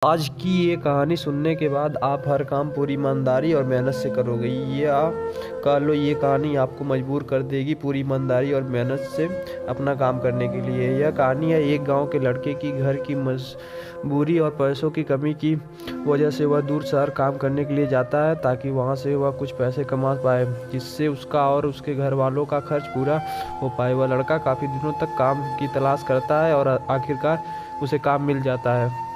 आज की ये कहानी सुनने के बाद आप हर काम पूरी ईमानदारी और मेहनत से करोगे। या कह लो, ये कहानी आपको मजबूर कर देगी पूरी ईमानदारी और मेहनत से अपना काम करने के लिए। यह कहानी है एक गांव के लड़के की। घर की मजबूरी और पैसों की कमी की वजह से वह दूर शहर काम करने के लिए जाता है ताकि वहां से वह कुछ पैसे कमा पाए, जिससे उसका और उसके घर वालों का खर्च पूरा हो पाए। वह लड़का काफ़ी दिनों तक काम की तलाश करता है और आखिरकार उसे काम मिल जाता है।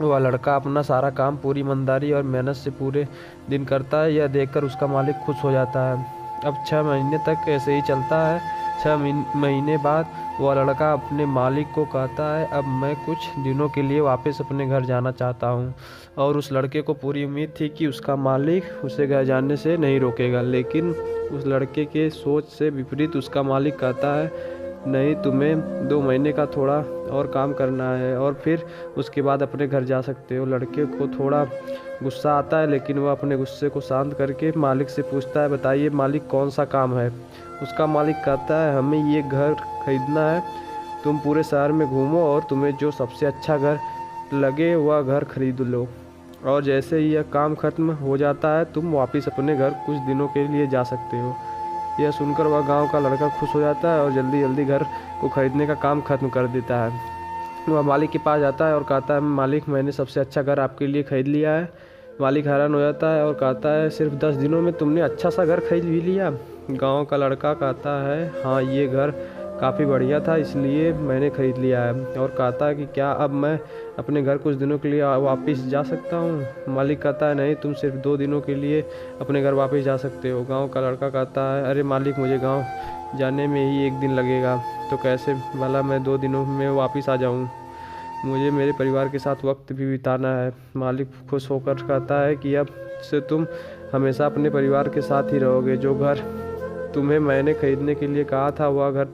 वह लड़का अपना सारा काम पूरी ईमानदारी और मेहनत से पूरे दिन करता है। यह देखकर उसका मालिक खुश हो जाता है। अब 6 महीने तक ऐसे ही चलता है। 6 महीने बाद वह लड़का अपने मालिक को कहता है, अब मैं कुछ दिनों के लिए वापस अपने घर जाना चाहता हूँ। और उस लड़के को पूरी उम्मीद थी कि उसका मालिक उसे घर जाने से नहीं रोकेगा, लेकिन उस लड़के के सोच से विपरीत उसका मालिक कहता है, नहीं, तुम्हें 2 महीने का थोड़ा और काम करना है और फिर उसके बाद अपने घर जा सकते हो। लड़के को थोड़ा गुस्सा आता है, लेकिन वह अपने गुस्से को शांत करके मालिक से पूछता है, बताइए मालिक, कौन सा काम है। उसका मालिक कहता है, हमें ये घर खरीदना है। तुम पूरे शहर में घूमो और तुम्हें जो सबसे अच्छा घर लगे वह घर खरीद लो, और जैसे ही यह काम खत्म हो जाता है तुम वापस अपने घर कुछ दिनों के लिए जा सकते हो। यह सुनकर वह गांव का लड़का खुश हो जाता है और जल्दी जल्दी घर को खरीदने का काम खत्म कर देता है। वह मालिक के पास जाता है और कहता है, मालिक, मैंने सबसे अच्छा घर आपके लिए खरीद लिया है। मालिक हैरान हो जाता है और कहता है, सिर्फ 10 दिनों में तुमने अच्छा सा घर खरीद भी लिया। गांव का लड़का कहता है, हाँ, ये घर काफ़ी बढ़िया था इसलिए मैंने ख़रीद लिया है। और कहता है कि क्या अब मैं अपने घर कुछ दिनों के लिए वापस जा सकता हूँ। मालिक कहता है, नहीं, तुम सिर्फ 2 दिनों के लिए अपने घर वापस जा सकते हो। गांव का लड़का कहता है, अरे मालिक, मुझे गांव जाने में ही 1 दिन लगेगा, तो कैसे भला मैं 2 दिनों में वापस आ जाऊँ। मुझे मेरे परिवार के साथ वक्त भी बिताना है। मालिक खुश होकर कहता है कि अब से तुम हमेशा अपने परिवार के साथ ही रहोगे। जो घर तुम्हें मैंने खरीदने के लिए कहा था वह घर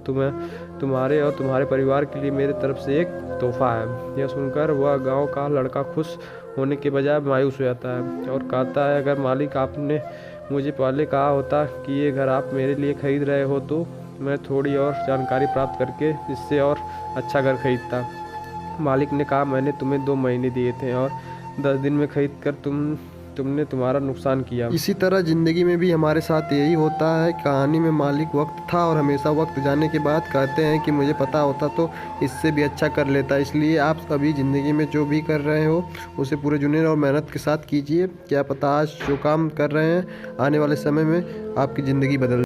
तुम्हारे और तुम्हारे परिवार के लिए मेरे तरफ से एक तोहफा है। यह सुनकर वह गांव का लड़का खुश होने के बजाय मायूस हो जाता है और कहता है, अगर मालिक आपने मुझे पहले कहा होता कि ये घर आप मेरे लिए खरीद रहे हो तो मैं थोड़ी और जानकारी प्राप्त करके इससे और अच्छा घर खरीदता। मालिक ने कहा, मैंने तुम्हें 2 महीने दिए थे और 10 दिन में खरीद कर तुमने तुम्हारा नुकसान किया। इसी तरह ज़िंदगी में भी हमारे साथ यही होता है। कहानी में मालिक वक्त था और हमेशा वक्त जाने के बाद कहते हैं कि मुझे पता होता तो इससे भी अच्छा कर लेता। इसलिए आप अभी ज़िंदगी में जो भी कर रहे हो उसे पूरे जुनून और मेहनत के साथ कीजिए। क्या पता आज जो काम कर रहे हैं आने वाले समय में आपकी ज़िंदगी बदल